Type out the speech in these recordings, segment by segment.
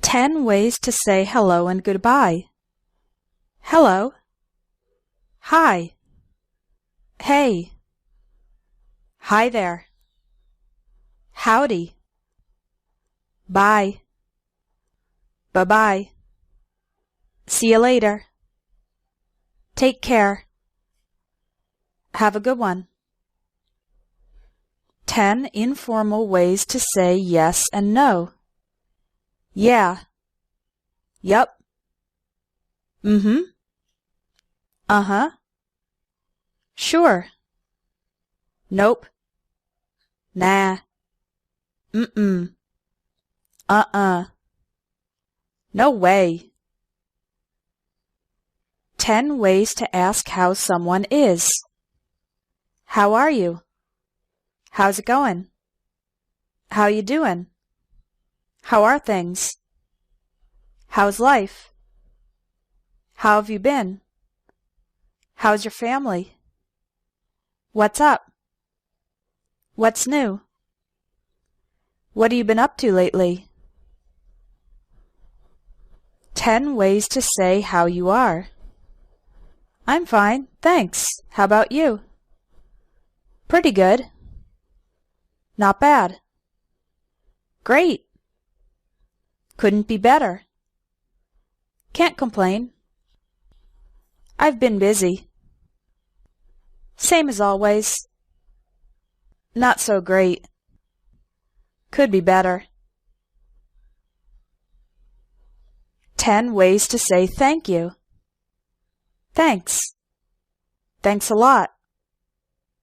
10 ways to say hello and goodbye. Hello. Hi. Hey. Hi there. Howdy. Bye. Bye-bye. See you later. Take care. Have a good one. 10 informal ways to say yes and no. Yeah. Yup. Mm-hmm. Uh-huh. Sure. Nope. Nah. Mm-mm. Uh-uh. No way. 10 ways to ask how someone is. How are you? How's it going? How you doing? How are things? How's life? How have you been? How's your family? What's up? What's new? What have you been up to lately? 10 ways to say how you are. I'm fine, thanks. How about you? Pretty good. Not bad. Great. Couldn't be better. Can't complain. I've been busy. Same as always. Not so great. Could be better. 10 ways to say thank you. Thanks. Thanks a lot.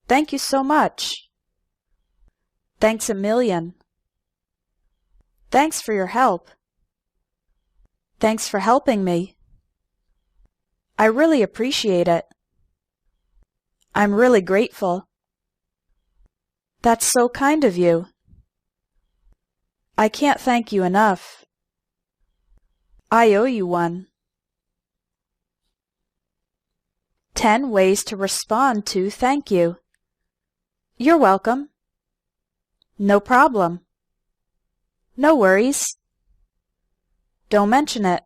Thank you so much. Thanks a million. Thanks for your help. Thanks for helping me. I really appreciate it. I'm really grateful. That's so kind of you. I can't thank you enough. I owe you one. 10 ways to respond to thank you. You're welcome. No problem. No worries. Don't mention it.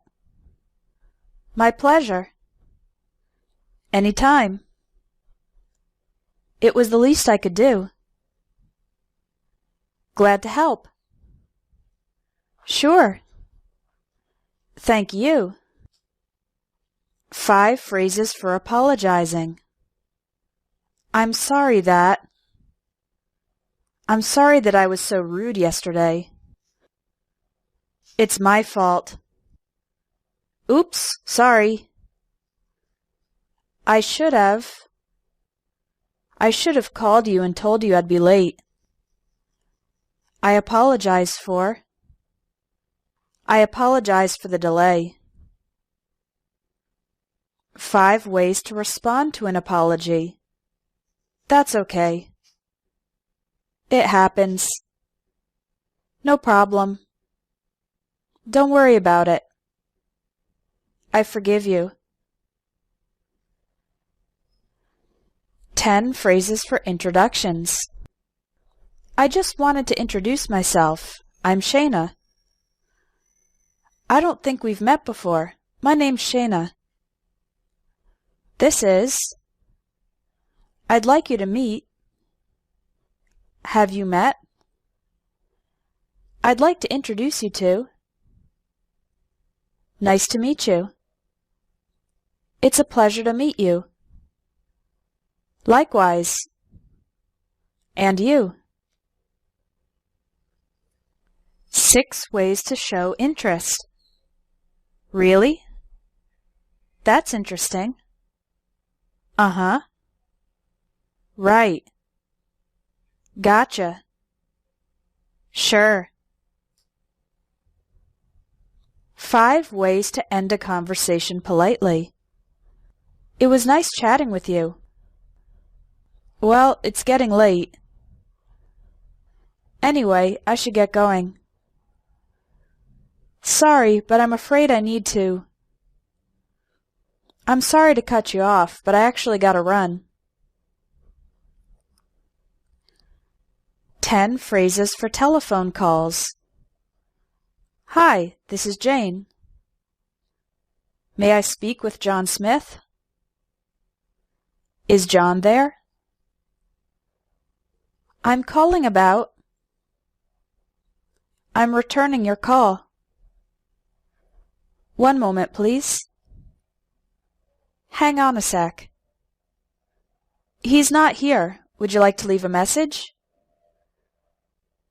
My pleasure. Anytime. It was the least I could do. Glad to help. Sure. Thank you. 5 phrases for apologizing. I'm sorry that I was so rude yesterday. It's my fault. Oops, sorry. I should have called you and told you I'd be late. I apologize for the delay. 5 ways to respond to an apology. That's okay. It happens. No problem. Don't worry about it. I forgive you. 10 phrases for introductions. I just wanted to introduce myself. I'm Shayna. I don't think we've met before. My name's Shayna. This is. I'd like you to meet. Have you met? I'd like to introduce you to. Nice to meet you. It's a pleasure to meet you. Likewise. And you. 6 ways to show interest. Really? That's interesting. Uh-huh. Right. Gotcha. Sure. 5 ways to end a conversation politely. It was nice chatting with you. Well, it's getting late. Anyway, I should get going. Sorry, but I'm afraid I need to. I'm sorry to cut you off, but I actually gotta run. 10 phrases for telephone calls. Hi, this is Jane. May I speak with John Smith? Is John there? I'm calling about. I'm returning your call. One moment, please. Hang on a sec. He's not here. Would you like to leave a message?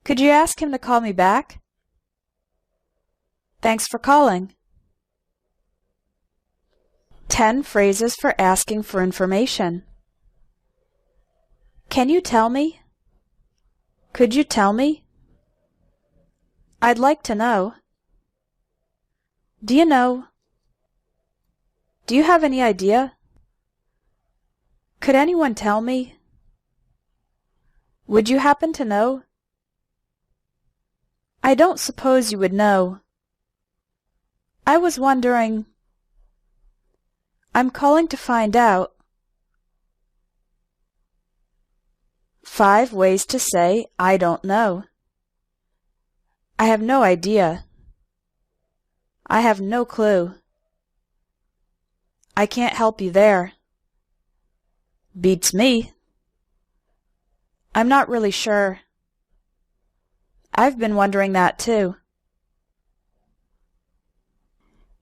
Could you ask him to call me back? Thanks for calling. 10 phrases for asking for information. Can you tell me? Could you tell me? I'd like to know. Do you know? Do you have any idea? Could anyone tell me? Would you happen to know? I don't suppose you would know. I was wondering. I'm calling to find out. 5 ways to say I don't know. I have no idea. I have no clue. I can't help you there. Beats me. I'm not really sure. I've been wondering that too.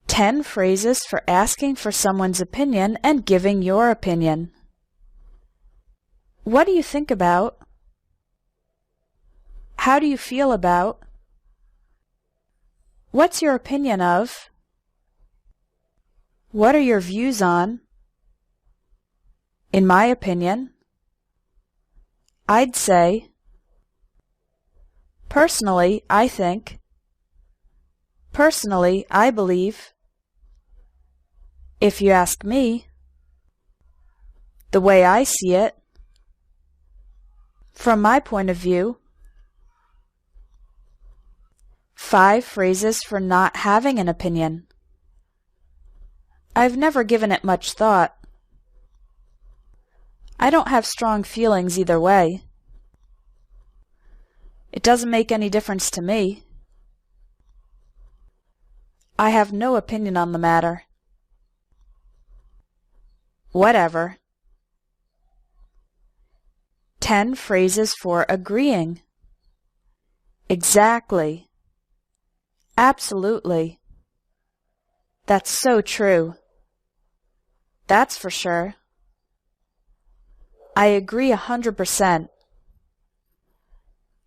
10 phrases for asking for someone's opinion and giving your opinion. What do you think about? How do you feel about? What's your opinion of? What are your views on? In my opinion. I'd say. Personally, I think. Personally, I believe. If you ask me. The way I see it. From my point of view. 5 phrases for not having an opinion. I've never given it much thought. I don't have strong feelings either way. It doesn't make any difference to me. I have no opinion on the matter. Whatever. 10 phrases for agreeing. Exactly. Absolutely. That's so true. That's for sure. I agree 100%.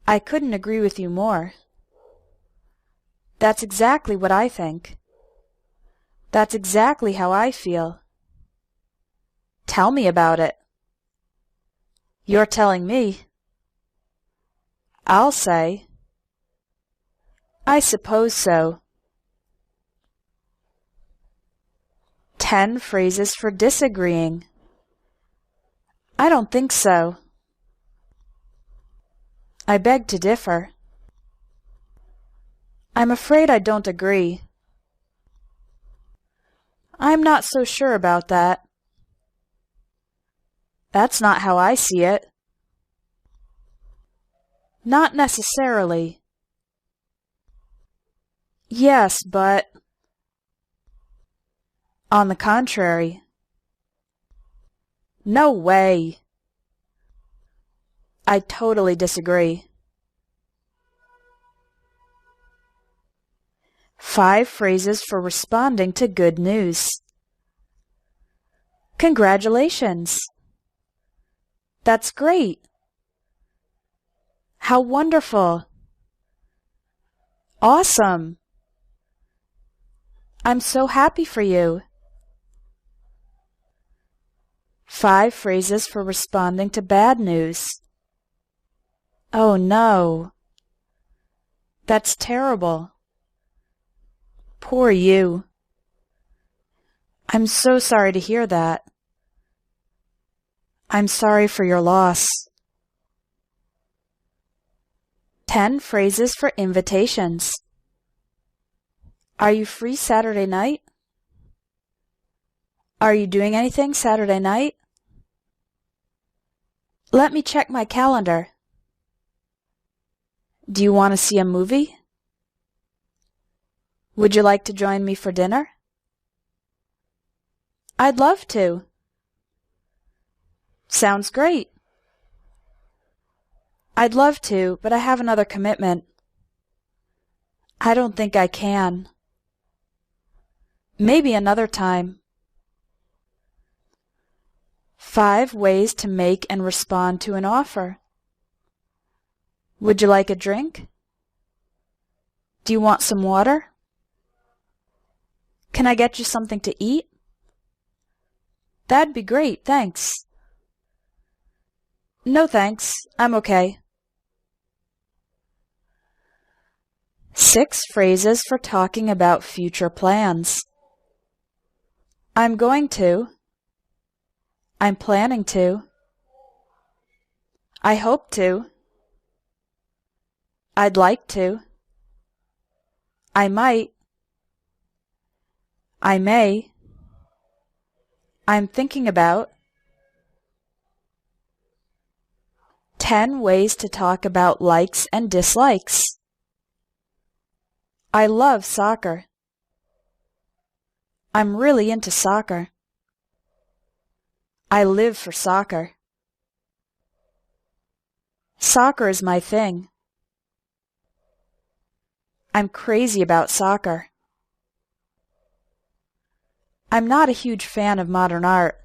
I couldn't agree with you more. That's exactly what I think. That's exactly how I feel. Tell me about it. You're telling me. I'll say. I suppose so. 10 phrases for disagreeing. I don't think so. I beg to differ. I'm afraid I don't agree. I'm not so sure about that. That's not how I see it. Not necessarily. Yes, but. On the contrary. No way. I totally disagree. 5 phrases for responding to good news. Congratulations. That's great. How wonderful. Awesome. I'm so happy for you. 5 phrases for responding to bad news. Oh no. That's terrible. Poor you. I'm so sorry to hear that. I'm sorry for your loss. 10 phrases for invitations. Are you free Saturday night? Are you doing anything Saturday night? Let me check my calendar. Do you want to see a movie? Would you like to join me for dinner? I'd love to. Sounds great. I'd love to, but I have another commitment. I don't think I can. Maybe another time. 5 ways to make and respond to an offer. Would you like a drink? Do you want some water? Can I get you something to eat? That'd be great, thanks. No thanks, I'm okay. 6 phrases for talking about future plans. I'm going to. I'm planning to. I hope to. I'd like to. I might. I may. I'm thinking about. 10 ways to talk about likes and dislikes. I love soccer. I'm really into soccer. I live for soccer. Soccer is my thing. I'm crazy about soccer. I'm not a huge fan of modern art.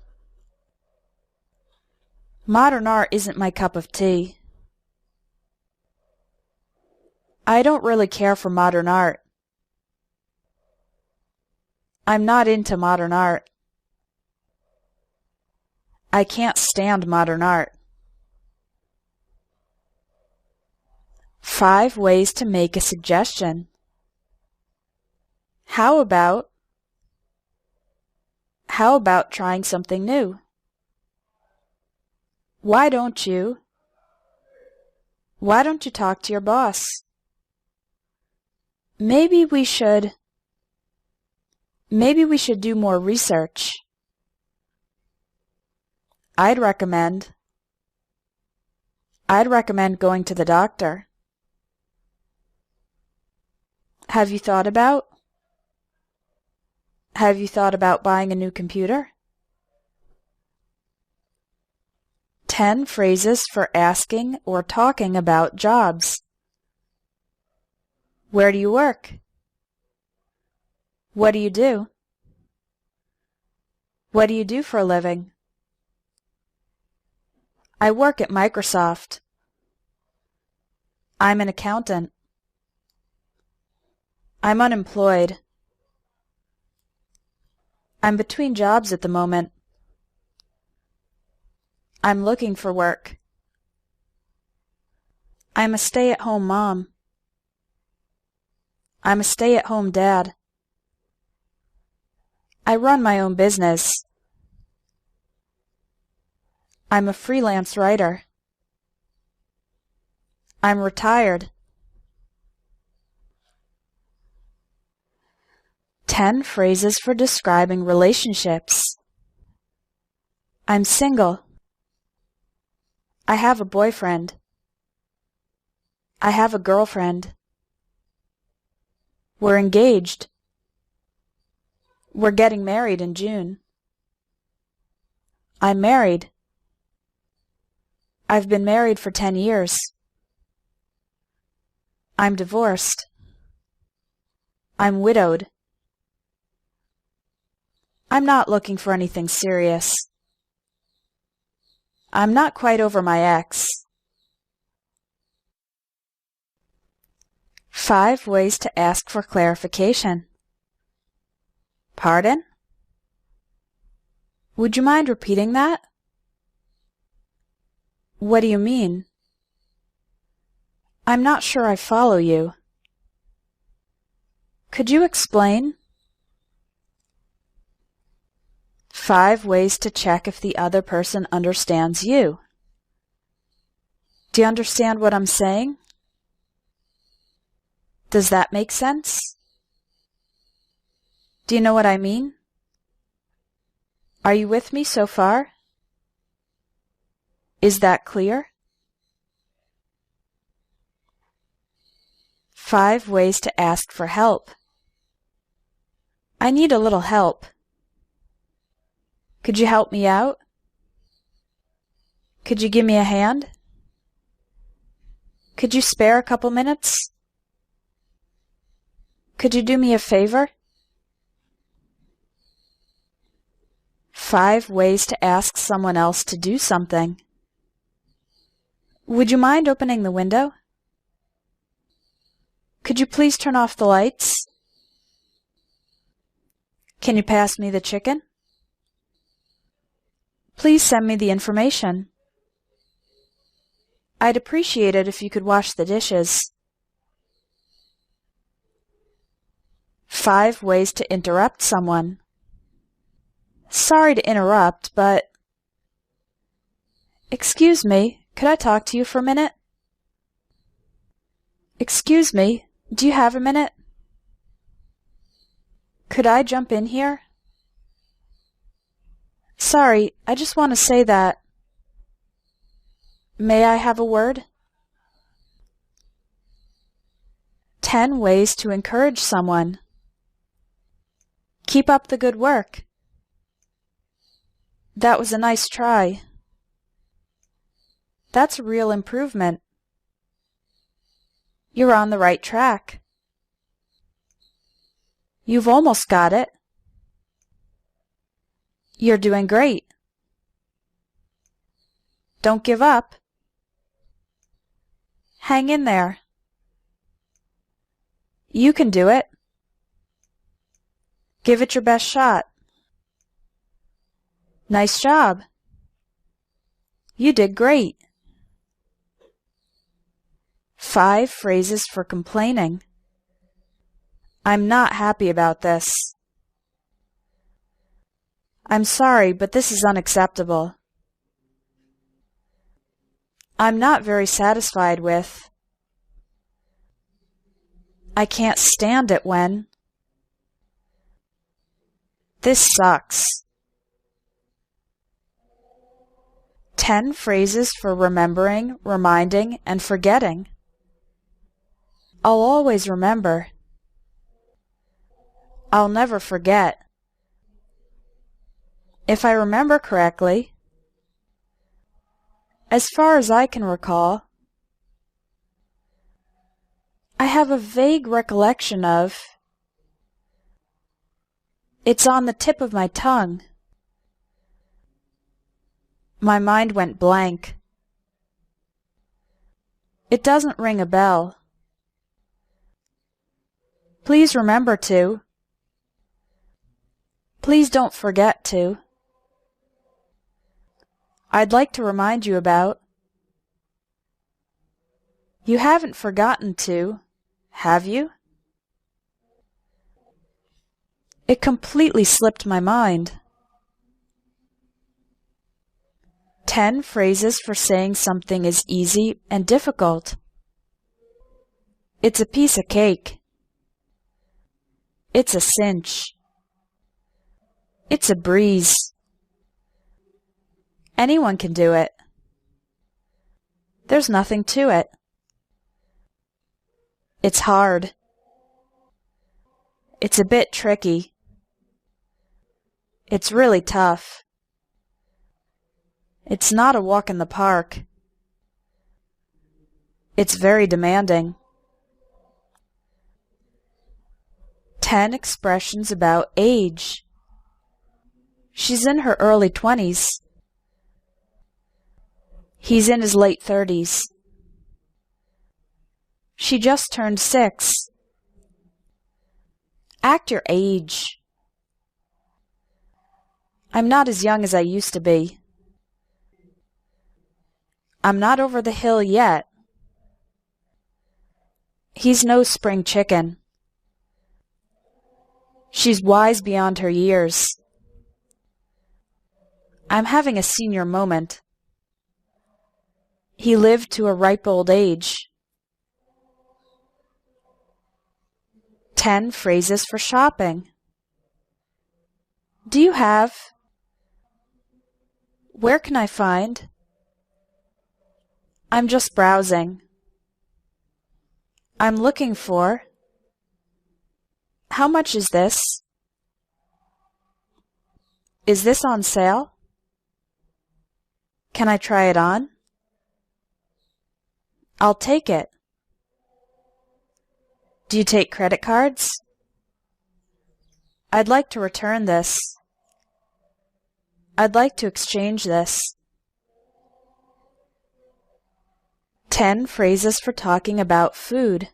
Modern art isn't my cup of tea. I don't really care for modern art. I'm not into modern art. I can't stand modern art. 5 ways to make a suggestion. How about trying something new? Why don't you talk to your boss? Maybe we should do more research. I'd recommend going to the doctor. Have you thought about buying a new computer? 10 phrases for asking or talking about jobs. Where do you work? What do you do? What do you do for a living? I work at Microsoft. I'm an accountant. I'm unemployed. I'm between jobs at the moment. I'm looking for work. I'm a stay-at-home mom. I'm a stay-at-home dad. I run my own business. I'm a freelance writer. I'm retired. 10 phrases for describing relationships. I'm single. I have a boyfriend. I have a girlfriend. We're engaged. We're getting married in June. I'm married. I've been married for 10 years. I'm divorced. I'm widowed. I'm not looking for anything serious. I'm not quite over my ex. 5 ways to ask for clarification. Pardon? Would you mind repeating that? What do you mean? I'm not sure I follow you. Could you explain? 5 ways to check if the other person understands you. Do you understand what I'm saying? Does that make sense? Do you know what I mean? Are you with me so far? Is that clear? 5 ways to ask for help. I need a little help. Could you help me out? Could you give me a hand? Could you spare a couple minutes? Could you do me a favor? 5 ways to ask someone else to do something. Would you mind opening the window? Could you please turn off the lights? Can you pass me the chicken? Please send me the information. I'd appreciate it if you could wash the dishes. 5 ways to interrupt someone. Sorry to interrupt, but... Excuse me, could I talk to you for a minute? Excuse me, do you have a minute? Could I jump in here? Sorry, I just want to say that. May I have a word? 10 ways to encourage someone. Keep up the good work. That was a nice try. That's a real improvement. You're on the right track. You've almost got it. You're doing great. Don't give up. Hang in there. You can do it. Give it your best shot. Nice job. You did great. 5 phrases for complaining. I'm not happy about this. I'm sorry, but this is unacceptable. I'm not very satisfied with. I can't stand it when. This sucks. 10 phrases for remembering, reminding, and forgetting. I'll always remember. I'll never forget. If I remember correctly, as far as I can recall, I have a vague recollection of. It's on the tip of my tongue. My mind went blank. It doesn't ring a bell. Please remember to. Please don't forget to. I'd like to remind you about. You haven't forgotten to, have you? It completely slipped my mind. 10 phrases for saying something is easy and difficult. It's a piece of cake. It's a cinch. It's a breeze. Anyone can do it. There's nothing to it. It's hard. It's a bit tricky. It's really tough. It's not a walk in the park. It's very demanding. 10 expressions about age. She's in her early 20s. He's in his late 30s. She just turned 6. Act your age. I'm not as young as I used to be. I'm not over the hill yet. He's no spring chicken. She's wise beyond her years. I'm having a senior moment. He lived to a ripe old age. 10 phrases for shopping. Do you have? Where can I find? I'm just browsing. I'm looking for. How much is this? Is this on sale? Can I try it on? I'll take it. Do you take credit cards? I'd like to return this. I'd like to exchange this. 10 phrases for talking about food.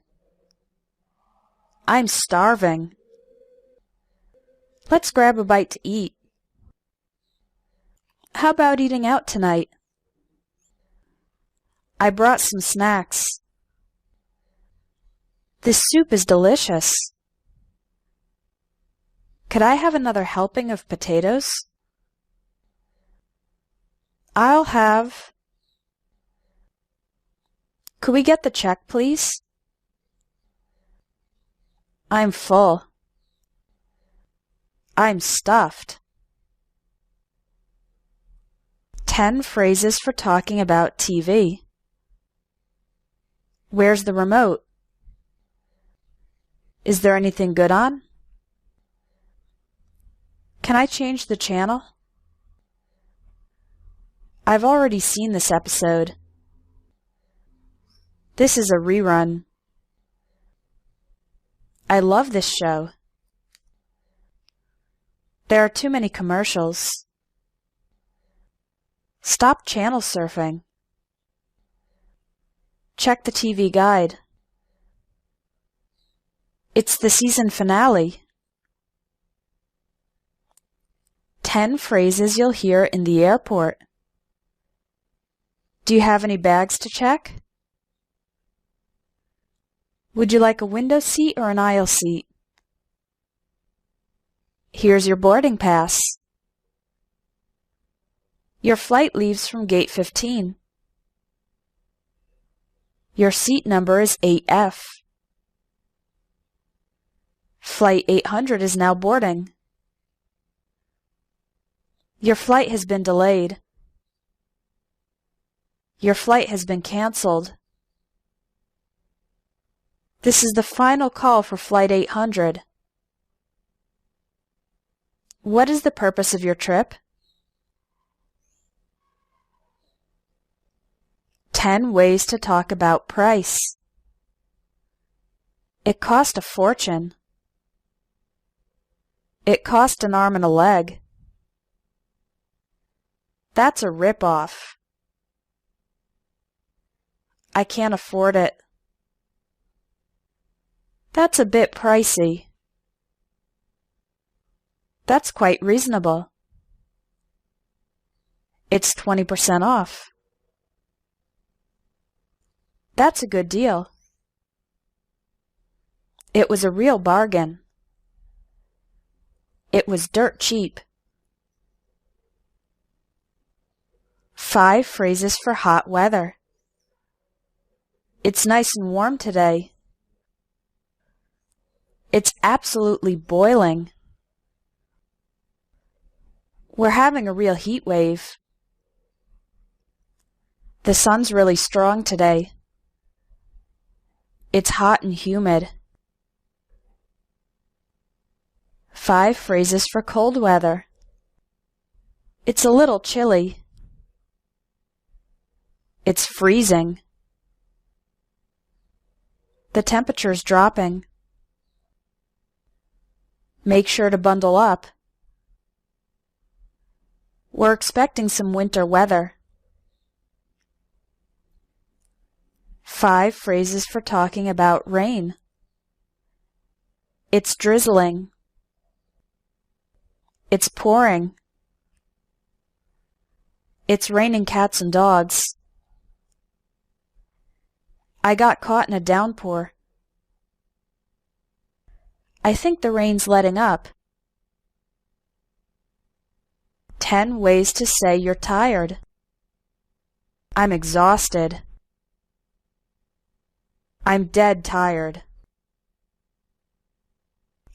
I'm starving. Let's grab a bite to eat. How about eating out tonight? I brought some snacks. This soup is delicious. Could I have another helping of potatoes? I'll have... Could we get the check, please? I'm full. I'm stuffed. 10 phrases for talking about TV. Where's the remote? Is there anything good on? Can I change the channel? I've already seen this episode. This is a rerun. I love this show. There are too many commercials. Stop channel surfing. Check the TV guide. It's the season finale. 10 phrases you'll hear in the airport. Do you have any bags to check? Would you like a window seat or an aisle seat? Here's your boarding pass. Your flight leaves from gate 15. Your seat number is 8F. Flight 800 is now boarding. Your flight has been delayed. Your flight has been canceled. This is the final call for Flight 800. What is the purpose of your trip? 10 ways to talk about price. It cost a fortune. It cost an arm and a leg. That's a rip-off. I can't afford it. That's a bit pricey. That's quite reasonable. It's 20% off. That's a good deal. It was a real bargain. It was dirt cheap. 5 phrases for hot weather. It's nice and warm today. It's absolutely boiling. We're having a real heat wave. The sun's really strong today. It's hot and humid. 5 phrases for cold weather. It's a little chilly. It's freezing. The temperature's dropping. Make sure to bundle up. We're expecting some winter weather. 5 phrases for talking about rain. It's drizzling. It's pouring. It's raining cats and dogs. I got caught in a downpour. I think the rain's letting up. 10 ways to say you're tired. I'm exhausted. I'm dead tired.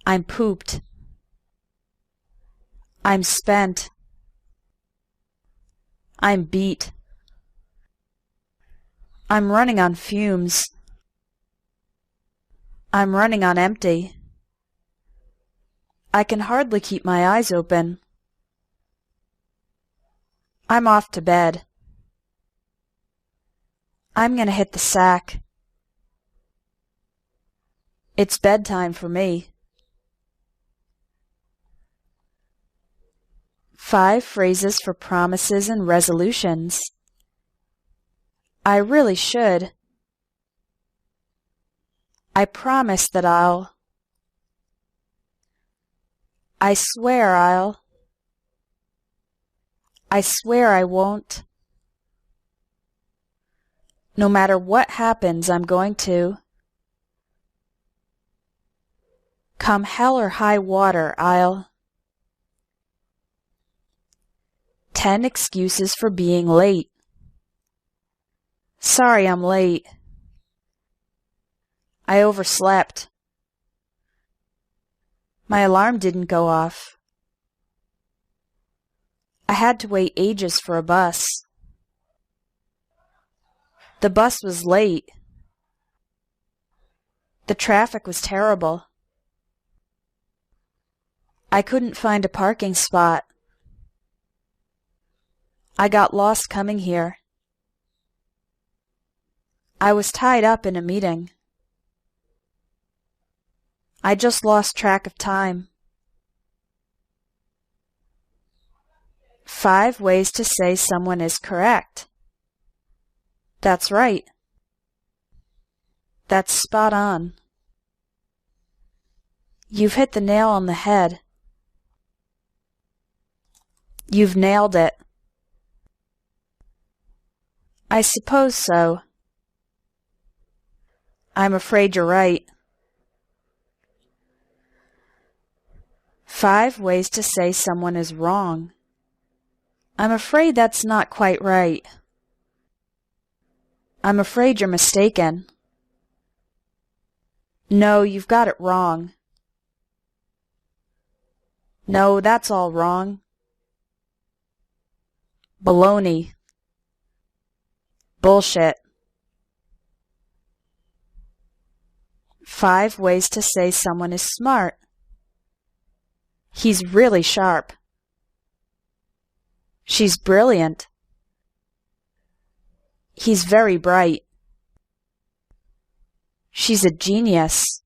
I'm pooped. I'm spent. I'm beat. I'm running on fumes. I'm running on empty. I can hardly keep my eyes open. I'm off to bed. I'm gonna hit the sack. It's bedtime for me. 5 phrases for promises and resolutions. I really should. I promise that I'll. I swear I'll. I swear I won't. No matter what happens, I'm going to. Come hell or high water, I'll. 10 excuses for being late. Sorry I'm late. I overslept. My alarm didn't go off. I had to wait ages for a bus. The bus was late. The traffic was terrible. I couldn't find a parking spot. I got lost coming here. I was tied up in a meeting. I just lost track of time. 5 ways to say someone is correct. That's right. That's spot on. You've hit the nail on the head. You've nailed it. I suppose so. I'm afraid you're right. 5 ways to say someone is wrong. I'm afraid that's not quite right. I'm afraid you're mistaken. No, you've got it wrong. No, that's all wrong. Baloney. Bullshit. 5 ways to say someone is smart. He's really sharp. She's brilliant. He's very bright. She's a genius.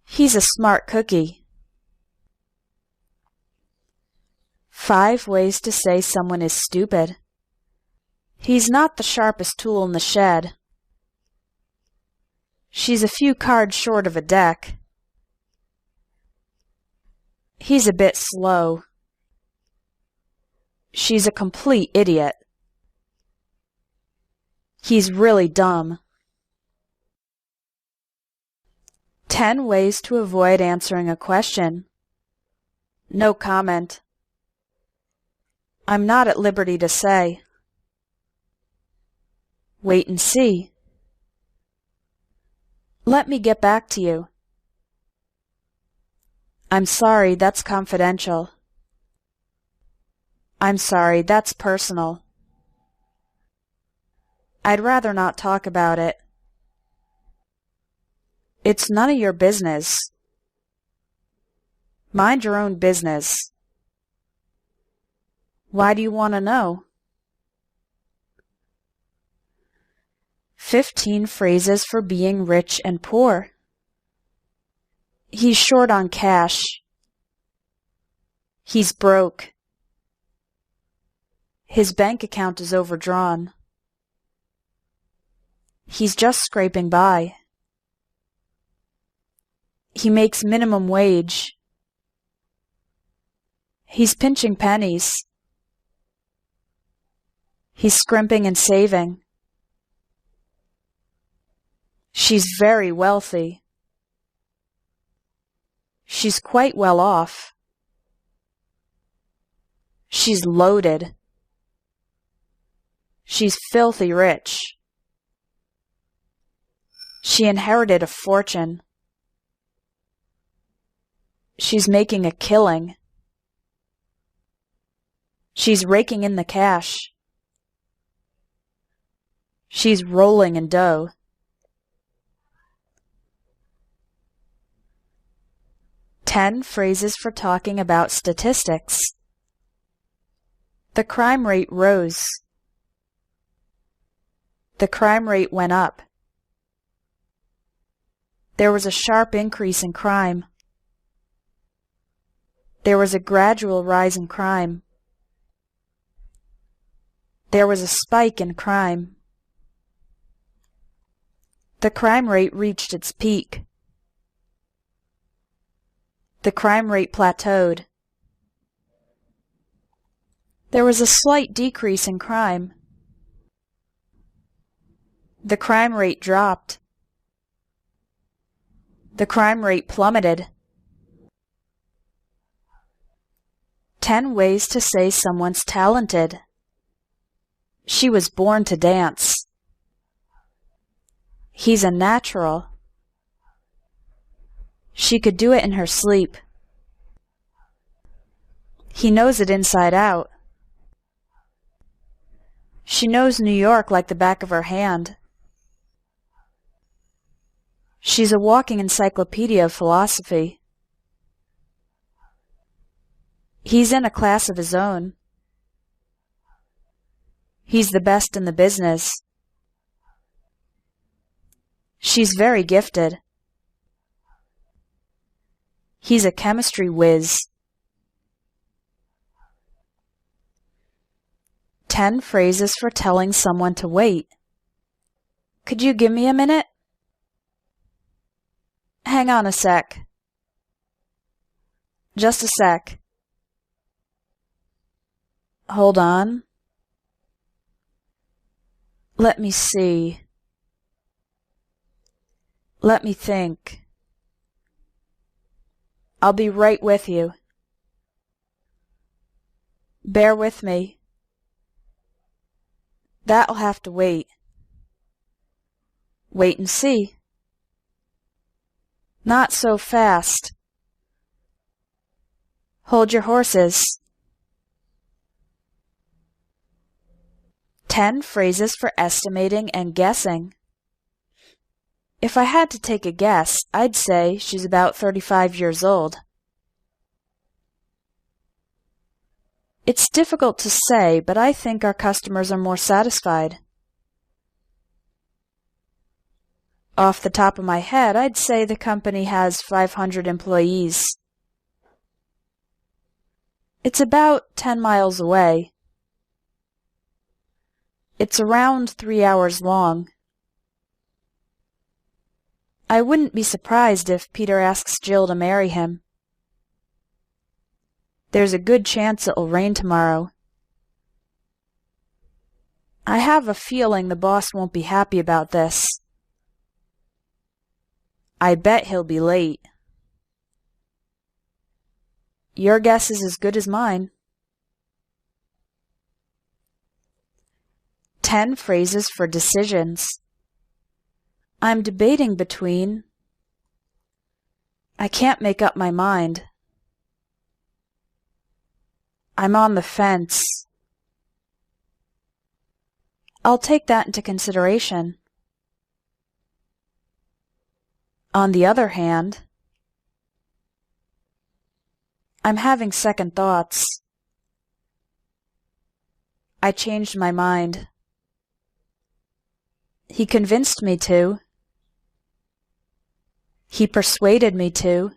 He's a smart cookie. 5 ways to say someone is stupid. He's not the sharpest tool in the shed. She's a few cards short of a deck. He's a bit slow. She's a complete idiot. He's really dumb. 10 ways to avoid answering a question. No comment. I'm not at liberty to say. Wait and see. Let me get back to you. I'm sorry, that's confidential. I'm sorry, that's personal. I'd rather not talk about it. It's none of your business. Mind your own business. Why do you want to know? 15 phrases for being rich and poor. He's short on cash. He's broke. His bank account is overdrawn. He's just scraping by. He makes minimum wage. He's pinching pennies. He's scrimping and saving. She's very wealthy. She's quite well off. She's loaded. She's filthy rich. She inherited a fortune. She's making a killing. She's raking in the cash. She's rolling in dough. 10 phrases for talking about statistics. The crime rate rose. The crime rate went up. There was a sharp increase in crime. There was a gradual rise in crime. There was a spike in crime. The crime rate reached its peak. The crime rate plateaued. There was a slight decrease in crime. The crime rate dropped. The crime rate plummeted. 10 ways to say someone's talented. She was born to dance. He's a natural. She could do it in her sleep. He knows it inside out. She knows New York like the back of her hand. She's a walking encyclopedia of philosophy. He's in a class of his own. He's the best in the business. She's very gifted. He's a chemistry whiz. 10 phrases for telling someone to wait. Could you give me a minute? Hang on a sec. Just a sec. Hold on. Let me see. Let me think. I'll be right with you. Bear with me. That'll have to wait. Wait and see. Not so fast. Hold your horses. 10 phrases for estimating and guessing. If I had to take a guess, I'd say she's about 35 years old. It's difficult to say, but I think our customers are more satisfied. Off the top of my head, I'd say the company has 500 employees. It's about 10 miles away. It's around 3 hours long. I wouldn't be surprised if Peter asks Jill to marry him. There's a good chance it'll rain tomorrow. I have a feeling the boss won't be happy about this. I bet he'll be late. Your guess is as good as mine. 10 phrases for decisions. I'm debating between. I can't make up my mind. I'm on the fence. I'll take that into consideration. On the other hand, I'm having second thoughts. I changed my mind. He convinced me to. He persuaded me to.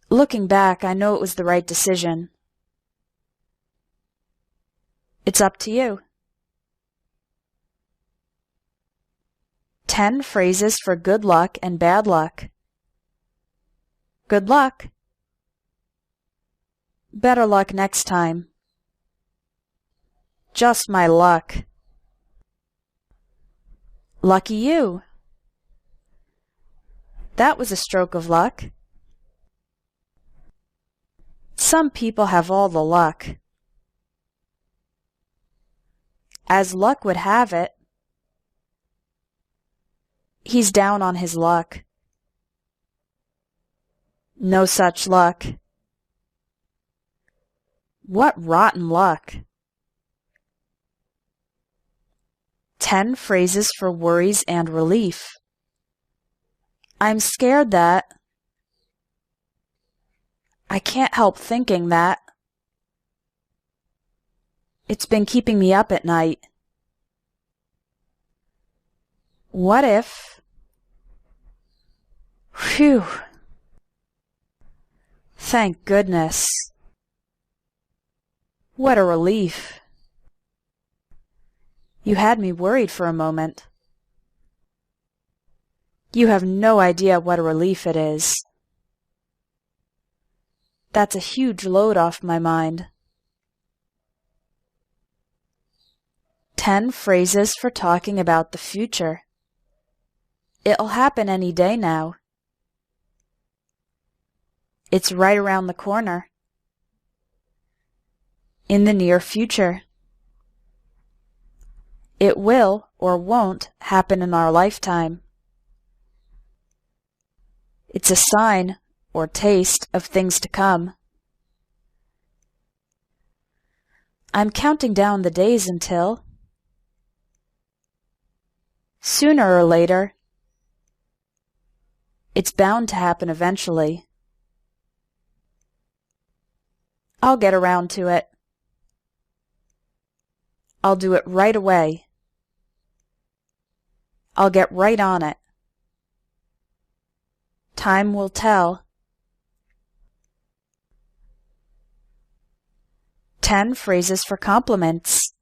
Looking back, I know it was the right decision. It's up to you. 10 phrases for good luck and bad luck. Good luck. Better luck next time. Just my luck. Lucky you. That was a stroke of luck. Some people have all the luck. As luck would have it, he's down on his luck. No such luck. What rotten luck. 10 phrases for worries and relief. I'm scared that. I can't help thinking that. It's been keeping me up at night. What if? Phew. Thank goodness. What a relief. You had me worried for a moment. You have no idea what a relief it is. That's a huge load off my mind. 10 phrases for talking about the future. It'll happen any day now. It's right around the corner. In the near future. It will or won't happen in our lifetime. It's a sign or taste of things to come. I'm counting down the days until. Sooner or later. It's bound to happen eventually. I'll get around to it. I'll do it right away. I'll get right on it. Time will tell. 10 phrases for compliments.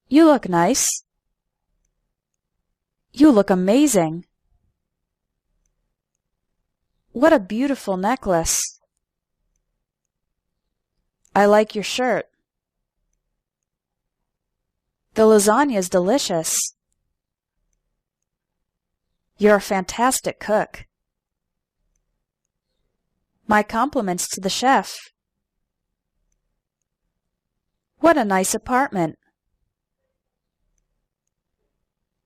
You look nice. You look amazing. What a beautiful necklace. I like your shirt. The lasagna is delicious. You're a fantastic cook. My compliments to the chef. What a nice apartment.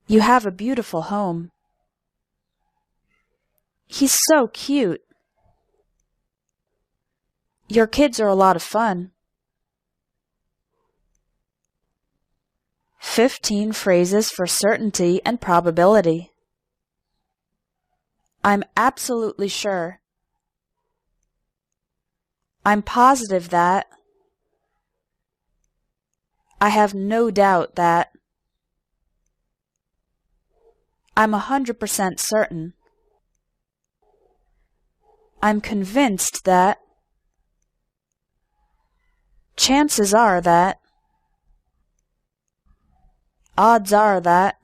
You have a beautiful home. He's so cute. Your kids are a lot of fun. 15 phrases for certainty and probability. I'm absolutely sure. I'm positive that. I have no doubt that. I'm 100% certain. I'm convinced that. Chances are that. Odds are that.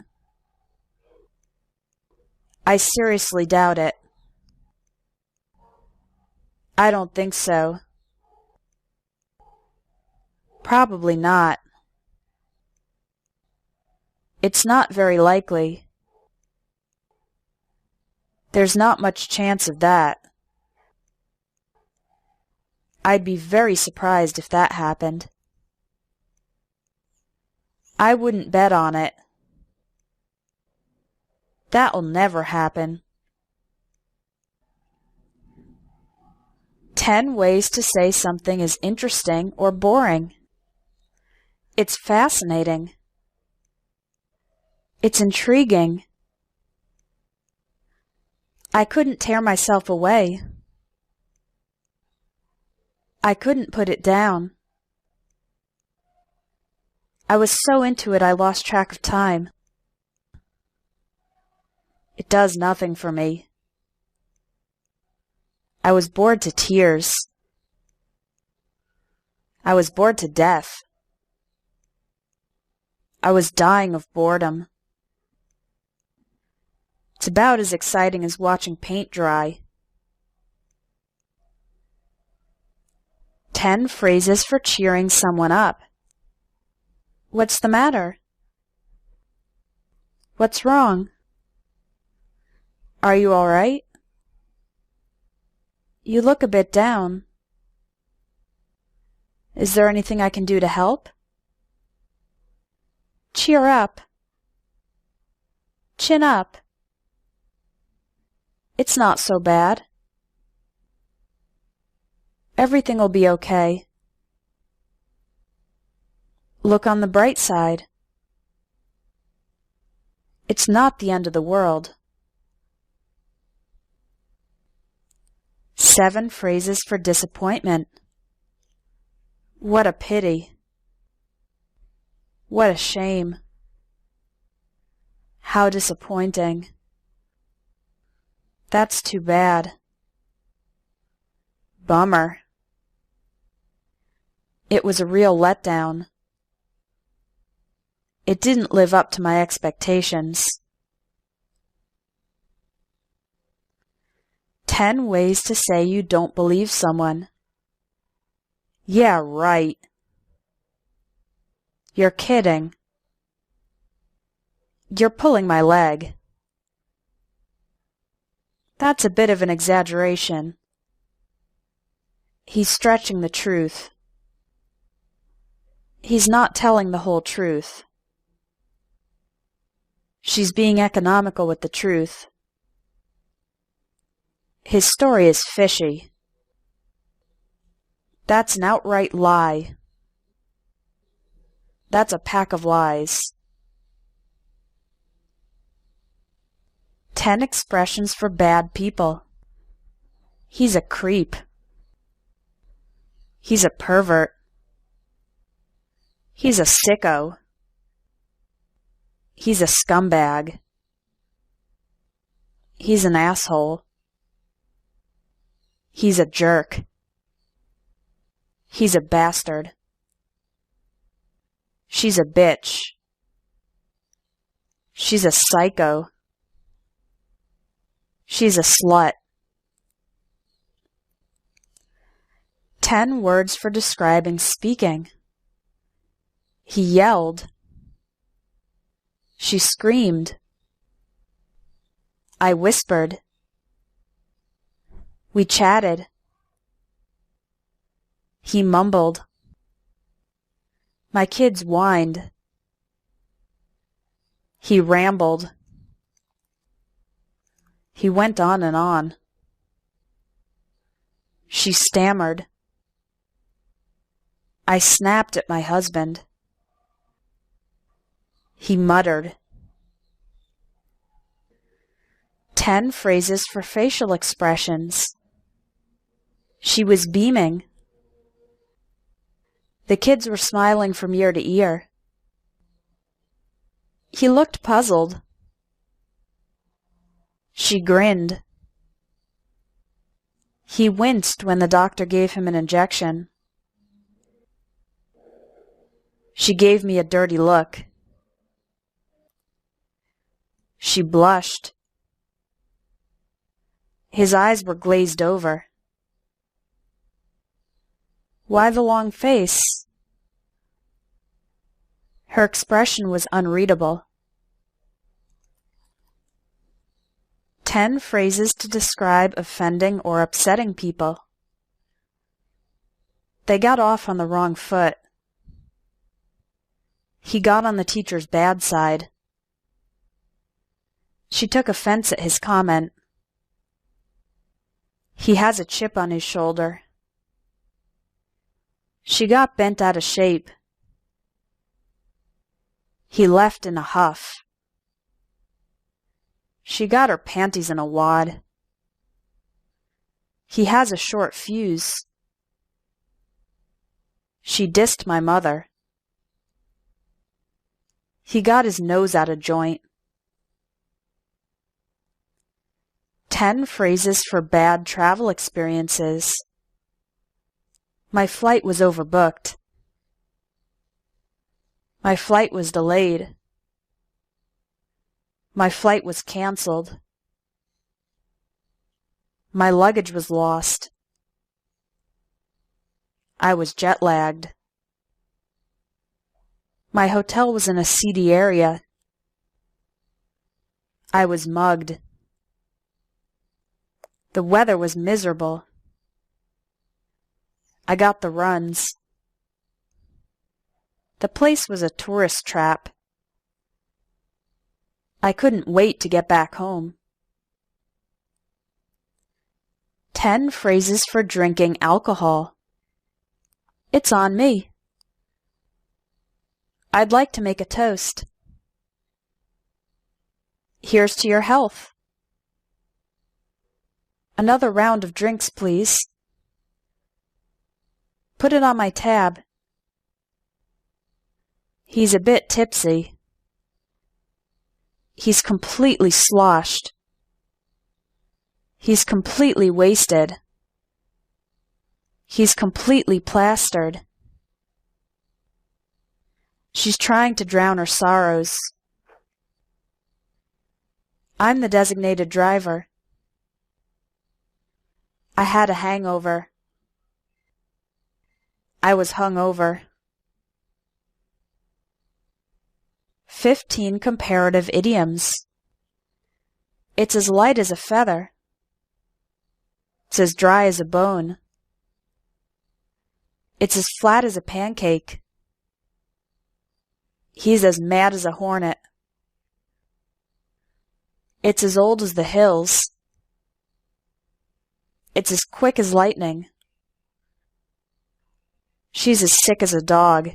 I seriously doubt it. I don't think so. Probably not. It's not very likely. There's not much chance of that. I'd be very surprised if that happened. I wouldn't bet on it. That'll never happen. 10 ways to say something is interesting or boring. It's fascinating. It's intriguing. I couldn't tear myself away. I couldn't put it down. I was so into it I lost track of time. It does nothing for me. I was bored to tears. I was bored to death. I was dying of boredom. It's about as exciting as watching paint dry. 10 phrases for cheering someone up. What's the matter? What's wrong? Are you all right? You look a bit down. Is there anything I can do to help? Cheer up. Chin up. It's not so bad. Everything will be okay. Look on the bright side. It's not the end of the world. 7 phrases for disappointment. What a pity. What a shame. How disappointing. That's too bad. Bummer. It was a real letdown. It didn't live up to my expectations. 10 ways to say you don't believe someone. Yeah, right. You're kidding. You're pulling my leg. That's a bit of an exaggeration. He's stretching the truth. He's not telling the whole truth. She's being economical with the truth. His story is fishy. That's an outright lie. That's a pack of lies. 10 expressions for bad people. He's a creep. He's a pervert. He's a sicko. He's a scumbag. He's an asshole. He's a jerk. He's a bastard. She's a bitch. She's a psycho. She's a slut. 10 words for describing speaking. He yelled. She screamed. I whispered. We chatted. He mumbled. My kids whined. He rambled. He went on and on. She stammered. I snapped at my husband. He muttered. 10 phrases for facial expressions. She was beaming. The kids were smiling from ear to ear. He looked puzzled. She grinned. He winced when the doctor gave him an injection. She gave me a dirty look. She blushed. His eyes were glazed over. Why the long face? Her expression was unreadable. 10 phrases to describe offending or upsetting people. They got off on the wrong foot. He got on the teacher's bad side. She took offense at his comment. He has a chip on his shoulder. She got bent out of shape. He left in a huff. She got her panties in a wad. He has a short fuse. She dissed my mother. He got his nose out of joint. 10 phrases for bad travel experiences. My flight was overbooked. My flight was delayed. My flight was canceled. My luggage was lost. I was jet-lagged. My hotel was in a seedy area. I was mugged. The weather was miserable. I got the runs. The place was a tourist trap. I couldn't wait to get back home. 10 phrases for drinking alcohol. It's on me. I'd like to make a toast. Here's to your health. Another round of drinks, please. Put it on my tab. He's a bit tipsy. He's completely sloshed. He's completely wasted. He's completely plastered. She's trying to drown her sorrows. I'm the designated driver. I had a hangover. I was hung over. 15 comparative idioms. It's as light as a feather. It's as dry as a bone. It's as flat as a pancake. He's as mad as a hornet. It's as old as the hills. It's as quick as lightning. She's as sick as a dog.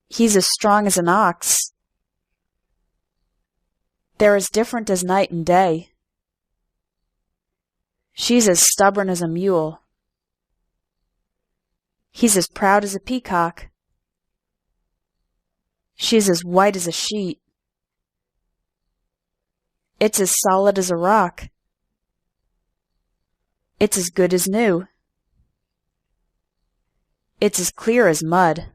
He's as strong as an ox. They're as different as night and day. She's as stubborn as a mule. He's as proud as a peacock. She's as white as a sheet. It's as solid as a rock. It's as good as new. It's as clear as mud.